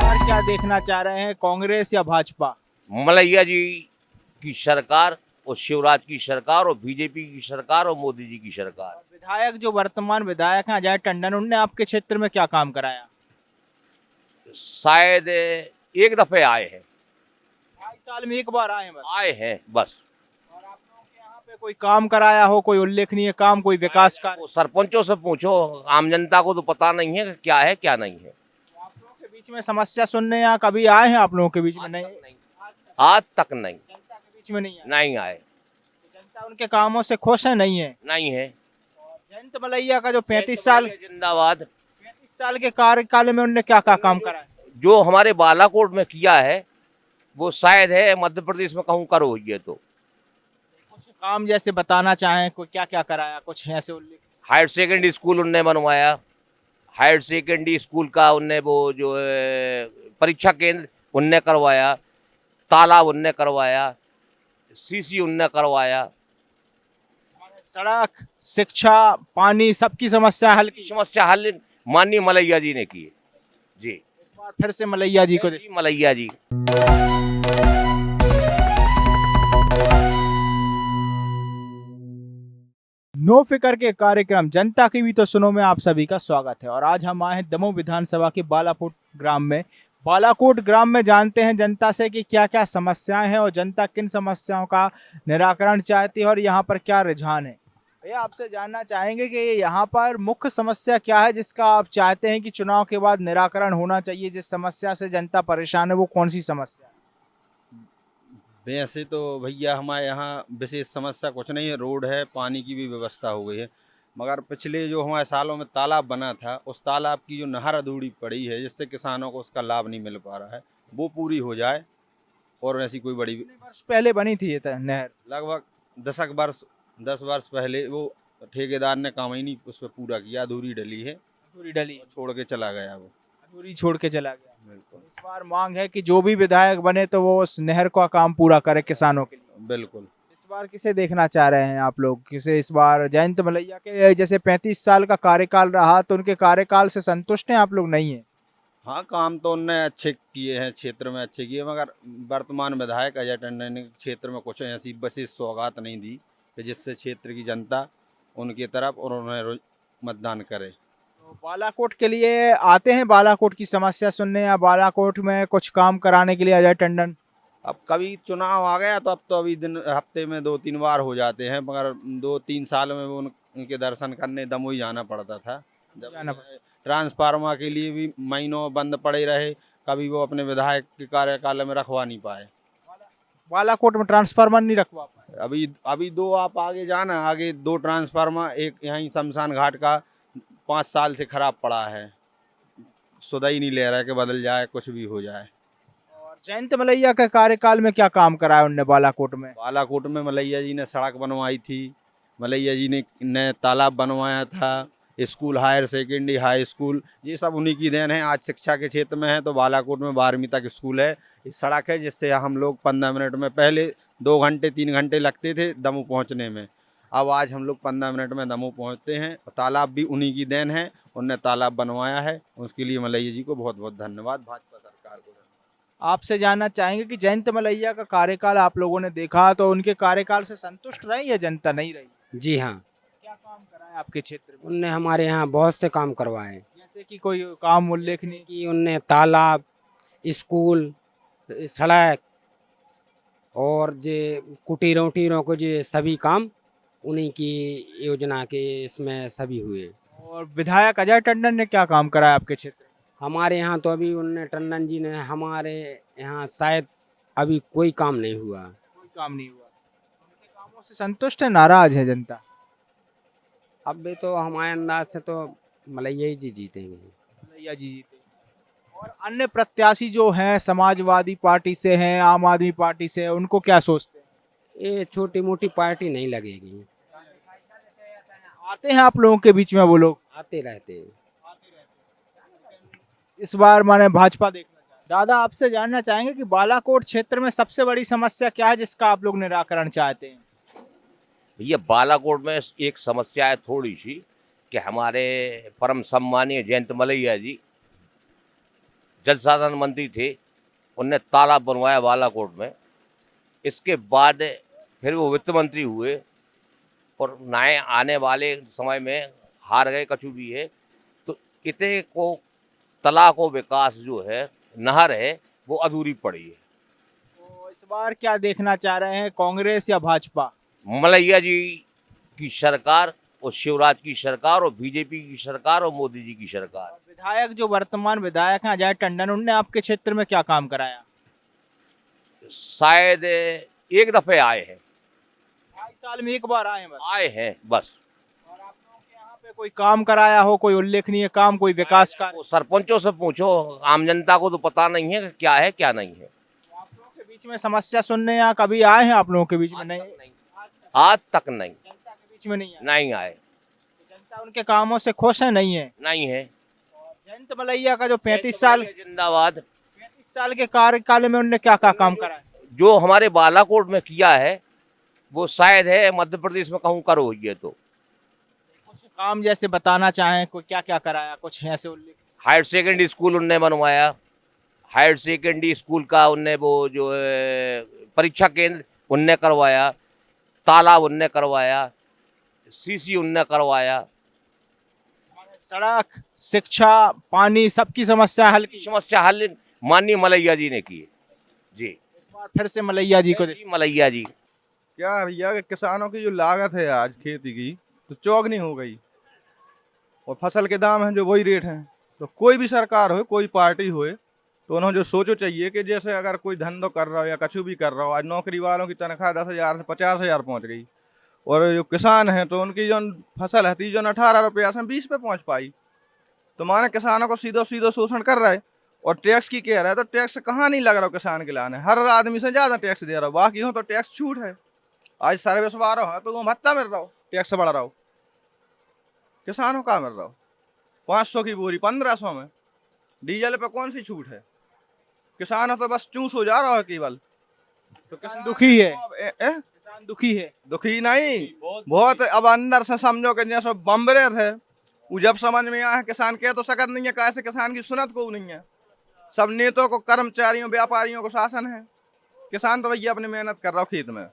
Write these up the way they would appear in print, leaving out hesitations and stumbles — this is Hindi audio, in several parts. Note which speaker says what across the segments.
Speaker 1: और क्या देखना चाह रहे हैं, कांग्रेस या भाजपा?
Speaker 2: मलैया जी की सरकार और शिवराज की सरकार और बीजेपी की सरकार और मोदी जी की सरकार।
Speaker 1: विधायक जो वर्तमान विधायक हैं अजय टंडन, उनने आपके क्षेत्र में क्या काम कराया?
Speaker 2: शायद एक दफे आए हैं,
Speaker 1: 2.5 साल में एक बार आए हैं बस।
Speaker 2: आए हैं बस।
Speaker 1: और आप लोगों के यहाँ पे कोई काम कराया हो, कोई उल्लेखनीय काम, कोई विकास कार्य?
Speaker 2: वो सरपंचों से पूछो, आम जनता को तो पता नहीं है कि क्या है क्या नहीं है।
Speaker 1: आप लोगों के बीच में समस्या सुनने या कभी आए हैं आप लोगों के बीच में? नहीं,
Speaker 2: आज तक नहीं,
Speaker 1: जनता के बीच में नहीं आए।
Speaker 2: नहीं आए,
Speaker 1: तो जनता उनके कामों से खुश है? नहीं है।
Speaker 2: नहीं है।
Speaker 1: और जयंत मलैया का जो 35
Speaker 2: जिंदाबाद।
Speaker 1: साल के कार्यकाल में उनने क्या क्या काम कराया?
Speaker 2: जो हमारे बालाकोट में किया है वो शायद है मध्य प्रदेश में कहूँ करो ये तो।
Speaker 1: कुछ काम जैसे बताना चाहें, कोई क्या क्या कराया, कुछ ऐसे उल्लेख?
Speaker 2: हायर सेकेंडरी स्कूल उनने बनवाया, हायर सेकेंडरी स्कूल का उनने वो जो है परीक्षा केंद्र उनने करवाया, तालाब उनने करवाया, सीसी उनने करवाया।
Speaker 1: सड़क, शिक्षा, पानी, सबकी समस्या हल की।
Speaker 2: समस्या हल माननीय मलैया जी ने की है जी।
Speaker 1: इस बार फिर से मलैया जी को
Speaker 2: जी मलैया जी।
Speaker 1: नो फिकर के कार्यक्रम जनता की भी तो सुनो में आप सभी का स्वागत है। और आज हम आए हैं दमोह विधानसभा के बालाकोट ग्राम में। बालाकोट ग्राम में जानते हैं जनता से कि क्या क्या समस्याएं हैं और जनता किन समस्याओं का निराकरण चाहती है और यहाँ पर क्या रुझान है। भैया, आपसे जानना चाहेंगे कि यहाँ पर मुख्य समस्या क्या है जिसका आप चाहते हैं कि चुनाव के बाद निराकरण होना चाहिए? जिस समस्या से जनता परेशान है वो कौन सी समस्या है?
Speaker 3: वैसे तो भैया हमारे यहाँ विशेष समस्या कुछ नहीं है, रोड है, पानी की भी व्यवस्था हो गई है। मगर पिछले जो हमारे सालों में तालाब बना था, उस तालाब की जो नहर अधूरी पड़ी है जिससे किसानों को उसका लाभ नहीं मिल पा रहा है, वो पूरी हो जाए। और ऐसी कोई बड़ी
Speaker 1: कितने वर्ष पहले बनी थी ये नहर?
Speaker 3: लगभग 10 वर्ष पहले वो ठेकेदार ने काम ही नहीं उस पर पूरा किया, अधूरी डली है,
Speaker 1: पूरी डली
Speaker 3: छोड़ के चला गया वो।
Speaker 1: अधूरी छोड़ के चला गया।
Speaker 3: बिल्कुल
Speaker 1: इस बार मांग है कि जो भी विधायक बने तो वो उस नहर का काम पूरा करे किसानों के लिए।
Speaker 3: बिल्कुल।
Speaker 1: इस बार किसे देखना चाह रहे हैं आप लोग? किसे इस बार? जयंत मलैया के जैसे 35 साल का कार्यकाल रहा तो उनके कार्यकाल से संतुष्ट हैं आप लोग? नहीं है?
Speaker 3: हाँ, काम तो उनने अच्छे किए हैं, क्षेत्र में अच्छे किए, मगर वर्तमान विधायक अजय टंडन ने क्षेत्र में कुछ ऐसी विशेष सौगात नहीं दी कि जिससे क्षेत्र की जनता उनकी तरफ और उन्हें मतदान करे।
Speaker 1: तो बालाकोट के लिए आते हैं बालाकोट की समस्या सुनने या बालाकोट में कुछ काम कराने के लिए अजय टंडन?
Speaker 3: अब कभी चुनाव आ गया तो अब तो अभी दिन हफ्ते में 2-3 बार हो जाते हैं, मगर 2-3 साल में वो उनके दर्शन करने दमोई जाना पड़ता था।
Speaker 1: जाना
Speaker 3: जब ट्रांसफार्मर के लिए भी महीनों बंद पड़े रहे, कभी वो अपने विधायक के कार्यकाल में रखवा नहीं पाए।
Speaker 1: बालाकोट में ट्रांसफार्मर नहीं रखवा पाए?
Speaker 3: अभी 2 आप आगे जाना, आगे 2 ट्रांसफार्मर, एक यहीं शमशान घाट का 5 साल से खराब पड़ा है, सुधा ही नहीं ले रहा है कि बदल जाए, कुछ भी हो जाए।
Speaker 1: और जयंत मलैया के कार्यकाल में क्या काम कराया उनने बालाकोट में?
Speaker 3: बालाकोट में मलैया जी ने सड़क बनवाई थी, मलैया जी ने तालाब बनवाया था, school, higher secondary, high school, ये सब उन्हीं की देन है। आज शिक्षा के क्षेत्र में है तो बालाकोट में 12वीं तक स्कूल है, सड़क है जिससे हम लोग 15 मिनट में, पहले 2 घंटे 3 घंटे लगते थे दमोह पहुंचने में, अब आज हम लोग 15 मिनट में दमोह पहुंचते हैं। तालाब भी उन्हीं की देन है, उनने तालाब बनवाया है, उसके लिए मलैया जी को बहुत बहुत धन्यवाद, भाजपा सरकार को धन्यवाद।
Speaker 1: आपसे जानना चाहेंगे कि जयंत मलैया का कार्यकाल आप लोगों ने देखा तो उनके कार्यकाल से संतुष्ट रही है जनता? नहीं रही?
Speaker 4: जी हाँ,
Speaker 1: क्या काम कराया आपके क्षेत्र में?
Speaker 4: उनने हमारे यहाँ बहुत से काम करवाए,
Speaker 1: जैसे कि कोई काम उल्लेखनीय?
Speaker 4: कि उनने तालाब, स्कूल, सड़क और जे कुटीरों उटीरों को जे सभी काम उन्हीं की योजना के इसमें सभी हुए।
Speaker 1: और विधायक अजय टंडन ने क्या काम कराया आपके क्षेत्र में?
Speaker 4: हमारे यहाँ तो अभी उनने टंडन जी ने हमारे यहाँ शायद अभी कोई काम नहीं हुआ।
Speaker 1: कोई काम नहीं हुआ। उनके कामों से संतुष्ट है, नाराज है जनता?
Speaker 4: अब भी तो हमारे अंदाज से तो मलैया जी जीतेंगे।
Speaker 1: मलैया जी जीते। और अन्य प्रत्याशी जो हैं समाजवादी पार्टी से हैं, आम आदमी पार्टी से हैं, उनको क्या सोचते हैं?
Speaker 4: ये छोटी मोटी पार्टी नहीं लगेगी।
Speaker 1: आते हैं आप लोगों के बीच में वो लोग?
Speaker 4: आते रहते हैं।
Speaker 1: इस बार माने भाजपा देखना चाहेंगे। दादा, आपसे जानना चाहेंगे कि बालाकोट क्षेत्र में सबसे बड़ी समस्या क्या है जिसका आप लोग निराकरण चाहते हैं?
Speaker 2: ये बालाकोट में एक समस्या है थोड़ी सी कि हमारे परम सम्मानीय जयंत मलैया जी जल संसाधन मंत्री थे, उनने तालाब बनवाया बालाकोट में। इसके बाद फिर वो वित्त मंत्री हुए और नए आने वाले समय में हार गए, कछु भी है। तो इतने को तला को विकास जो है, नहर है, वो अधूरी पड़ी है।
Speaker 1: तो इस बार क्या देखना चाह रहे हैं, कांग्रेस या भाजपा?
Speaker 2: मलैया जी की सरकार और शिवराज की सरकार और बीजेपी की सरकार और मोदी जी की सरकार।
Speaker 1: विधायक जो वर्तमान विधायक हैं अजय टंडन, उनने आपके क्षेत्र में क्या काम कराया?
Speaker 2: शायद एक दफे आए हैं,
Speaker 1: 2.5 साल में एक बार आए हैं बस।
Speaker 2: आए हैं बस।
Speaker 1: और आप लोगों के यहाँ पे कोई काम कराया हो, कोई उल्लेखनीय काम, कोई विकास कार्य?
Speaker 2: वो सरपंचों से पूछो, आम जनता को तो पता नहीं है कि क्या है क्या नहीं है।
Speaker 1: आप लोगों के बीच में समस्या सुनने या कभी आए हैं आप लोगों के बीच में? नहीं,
Speaker 2: आज तक नहीं,
Speaker 1: जनता के बीच में नहीं आए।
Speaker 2: नहीं आए,
Speaker 1: तो जनता उनके कामों से खुश है, नहीं है?
Speaker 2: नहीं है।
Speaker 1: और जयंत मलैया का जो 35 साल
Speaker 2: जिंदाबाद।
Speaker 1: 35 साल के कार्यकाल में उनने क्या क्या काम कराया?
Speaker 2: जो हमारे बालाकोट में किया है वो शायद है मध्य प्रदेश में कहूँ करो हुई है। तो
Speaker 1: कुछ काम जैसे बताना चाहें, कोई क्या क्या कराया, कुछ ऐसे उल्लेख?
Speaker 2: हायर सेकेंडरी स्कूल उनने बनवाया, हायर सेकेंडरी स्कूल का उनने वो जो है परीक्षा केंद्र उनने करवाया, तालाब उनने करवाया, सीसी उनने करवाया।
Speaker 1: सड़क, शिक्षा, पानी, सबकी समस्या हल की।
Speaker 2: समस्या हल माननीय मलैया जी ने की है जी।
Speaker 1: इस बार फिर से मलैया जी को
Speaker 2: जी, मलैया जी।
Speaker 5: क्या भैया कि किसानों की जो लागत है आज खेती की तो चौगनी हो गई, और फसल के दाम हैं जो वही रेट हैं। तो कोई भी सरकार हो, कोई पार्टी होए, तो उन्होंने जो सोचो चाहिए कि जैसे अगर कोई धंधो कर रहा हो या कछु भी कर रहा हो, आज नौकरी वालों की तनख्वाह 10,000 से 50,000 पहुँच गई, और जो किसान हैं तो उनकी जो फसल है जो 18 रुपया से 20 पे पहुँच पाई। तो माने किसानों को सीधो सीधो शोषण कर रहा है। और टैक्स की कह रहा है तो टैक्स कहाँ नहीं लग रहा हो किसान के लाने, हर आदमी से ज़्यादा टैक्स दे रहा हो, बाकी हो तो टैक्स छूट है। आज सर्विस वाला है तो वो भत्ता मिल रहा हो, टैक्स बढ़ रहा हो, किसानों का मिल रहा हो 500 की बोरी 1500 में, डीजल पे कौन सी छूट है? किसानों तो बस चूस हो जा रहा है केवल। तो
Speaker 1: किसान दुखी है,
Speaker 5: किसान
Speaker 1: दुखी है।
Speaker 5: दुखी नहीं, बहुत अब अंदर से समझो कि जैसे बम्बरे थे, वो जब समझ में आया किसान कह तो सकत नहीं है, कैसे किसान की सुनत को नहीं है। सब नेताओं को, कर्मचारियों, व्यापारियों को शासन है। किसान तो भैया अपनी मेहनत कर रहा हो खेत में,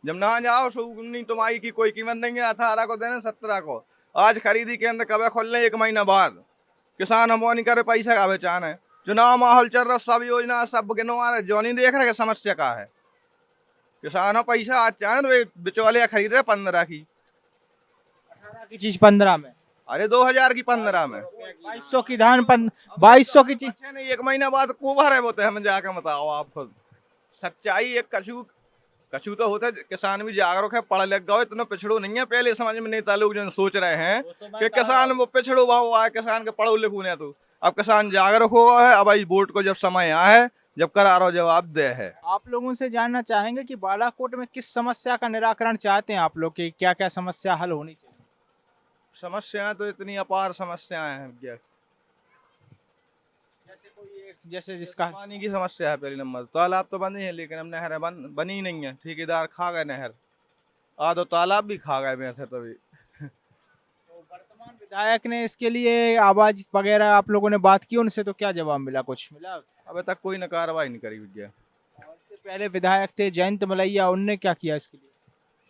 Speaker 5: जब ना जाओ नहीं तुम आई की कोई कीमत नहीं है। 18 को देने 17 को, आज खरीदी केंद्र कब खोलने 1 महीना बाद, किसान हम वो नहीं करे, पैसा का बेचान है। चुनाव माहौल चल रहा, सब योजना सब गिनवा रहे, जो नहीं देख रहे कि समस्या का है। किसानों पैसा आज चाहे तो बिचौलिया खरीद रहे 15 की,
Speaker 1: 18 की चीज 15 में,
Speaker 5: अरे 2000 की 15 में,
Speaker 1: 2200 की धान 2200 की चीज।
Speaker 5: अच्छा नहीं 1 महीना बाद को भरे होते, हमें जाकर बताओ आप खुद। सच्चाई एक कछु तो होता है, किसान भी जागरूक है, पढ़ लिख गए, इतना पिछड़ो नहीं है। पहले समझ में नेता लोग जो सोच रहे हैं कि किसान वो पिछड़ो भाव आए, किसान के पढ़ो लिखो नहीं। तो अब किसान जागरूक हो गया है, अब आई वोट को जब समय आया है, जब करारो जवाब दे है।
Speaker 1: आप लोगों से जानना चाहेंगे कि बालाकोट में किस समस्या का निराकरण चाहते हैं आप लोग, की क्या क्या समस्या हल होनी चाहिए?
Speaker 5: समस्याएं तो इतनी अपार समस्याएं हैं भैया।
Speaker 1: जैसे कोई एक, जैसे जिसका
Speaker 5: पानी की समस्या है पहले नंबर, तालाब तो बने हैं लेकिन अब नहर बनी नहीं है, ठेकेदार खा गए नहर, आधो तालाब भी खा गए वैसे तो भी।
Speaker 1: तो वर्तमान विधायक ने इसके लिए आवाज वगैरह आप लोगों ने बात की उनसे, तो क्या जवाब मिला, कुछ मिला?
Speaker 5: अभी तक कोई न कार्रवाई नहीं करी भैया।
Speaker 1: और इससे पहले विधायक थे जयंत मलैया, उनने क्या किया इसके लिए?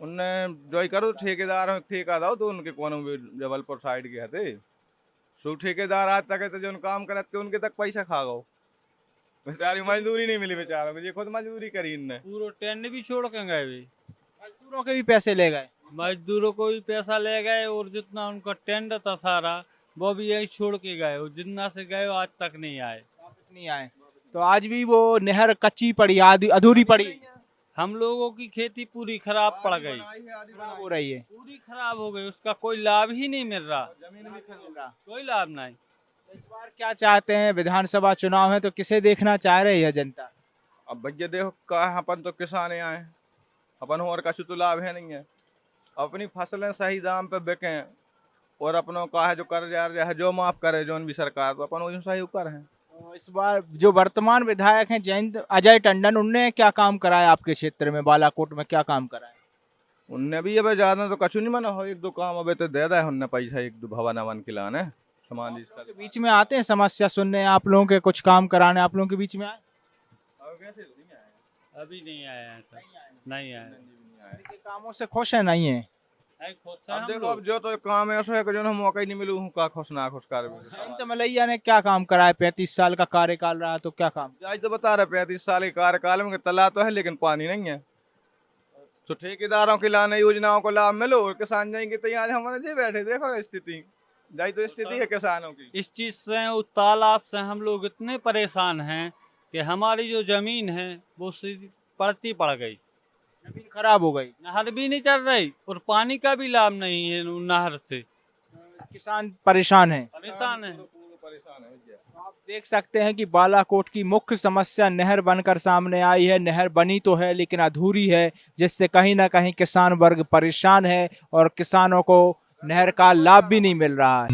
Speaker 5: उनने जो ही करो ठेकेदार ठेका दो, तो उनके कोनो भी जबलपुर साइड के थे, सो ठेकेदार आज तक है तो जो काम करते उनके तक पैसा खा गो, बेचारी मजदूरी नहीं मिली बेचारों को, ये खुद मजदूरी करी इनने।
Speaker 6: पूरा टेंट भी छोड़ के गए भी,
Speaker 1: मजदूरों के भी पैसे ले गए।
Speaker 6: मजदूरों को भी पैसा ले गए, और जितना उनका टेंट था सारा वो भी यही छोड़ के गए, और जितना से गए आज तक नहीं आए,
Speaker 1: वापस नहीं आए। तो आज भी वो नहर कच्ची पड़ी, आधी अधूरी पड़ी
Speaker 6: हम लोगों की खेती पूरी खराब पड़ गई,
Speaker 1: हो रही है।
Speaker 6: पूरी खराब हो गई, उसका कोई लाभ ही नहीं मिल रहा, कोई लाभ नहीं।
Speaker 1: इस बार क्या चाहते हैं, विधानसभा चुनाव है तो किसे देखना चाह रही है जनता?
Speaker 5: अब भैया देखो का अपन तो किसान आए, अपन और कछु तो लाभ है नहीं है। अपनी फसलें सही दाम पे बिकें, और अपनों का है जो कर्ज है जो माफ करे जो भी सरकार, तो अपन वही सही कर हैं।
Speaker 1: तो इस बार जो वर्तमान विधायक हैं जयंत अजय टंडन, उनने क्या काम कराया आपके क्षेत्र में, बालाकोट में क्या काम कराया?
Speaker 5: उनने भी अब ज्यादा तो कछु नहीं मना हो, 1-2 काम अब तो दे दे उनने पैसा, 1-2 भवन अवन खिलाने, समाधि स्थल।
Speaker 1: के बीच में आते हैं समस्या सुनने, आप लोगों के कुछ काम कराने आप लोगों के बीच में आए?
Speaker 6: अभी नहीं आया है सर, नहीं आया
Speaker 1: के कामों से खुश है नहीं है?
Speaker 6: है। खुद से
Speaker 5: अब
Speaker 6: हम
Speaker 5: देखो,
Speaker 6: लोग
Speaker 5: अब जो तो काम ऐसा है कि जो ना मौका ही नहीं मिलू का खुश ना खुश कर
Speaker 1: तो मलैया ने क्या काम करा है? 35 साल का कार्यकाल रहा, तो क्या काम?
Speaker 5: आज तो बता रहे 35 साल के कार्यकाल में तालाब तो है लेकिन पानी नहीं है। तो ठेकेदारों की लाने योजनाओं को लाभ मिलो और किसान जाएंगे तो आज हमारे जी बैठे देखो स्थिति जाई, तो स्थिति है किसानों की।
Speaker 6: इस चीज से, उस तालाब से हम लोग इतने परेशान हैं कि हमारी जो जमीन है वो सीधी पड़ती पड़ गई,
Speaker 1: जमीन खराब हो गई,
Speaker 6: नहर भी नहीं चल रही और पानी का भी लाभ नहीं है नहर से,
Speaker 1: किसान परेशान है।
Speaker 6: परेशान है।
Speaker 5: परेशान है भैया।
Speaker 1: आप देख सकते हैं कि बालाकोट की मुख्य समस्या नहर बनकर सामने आई है। नहर बनी तो है लेकिन अधूरी है, जिससे कहीं ना कहीं किसान वर्ग परेशान है और किसानों को नहर का लाभ भी नहीं मिल रहा है।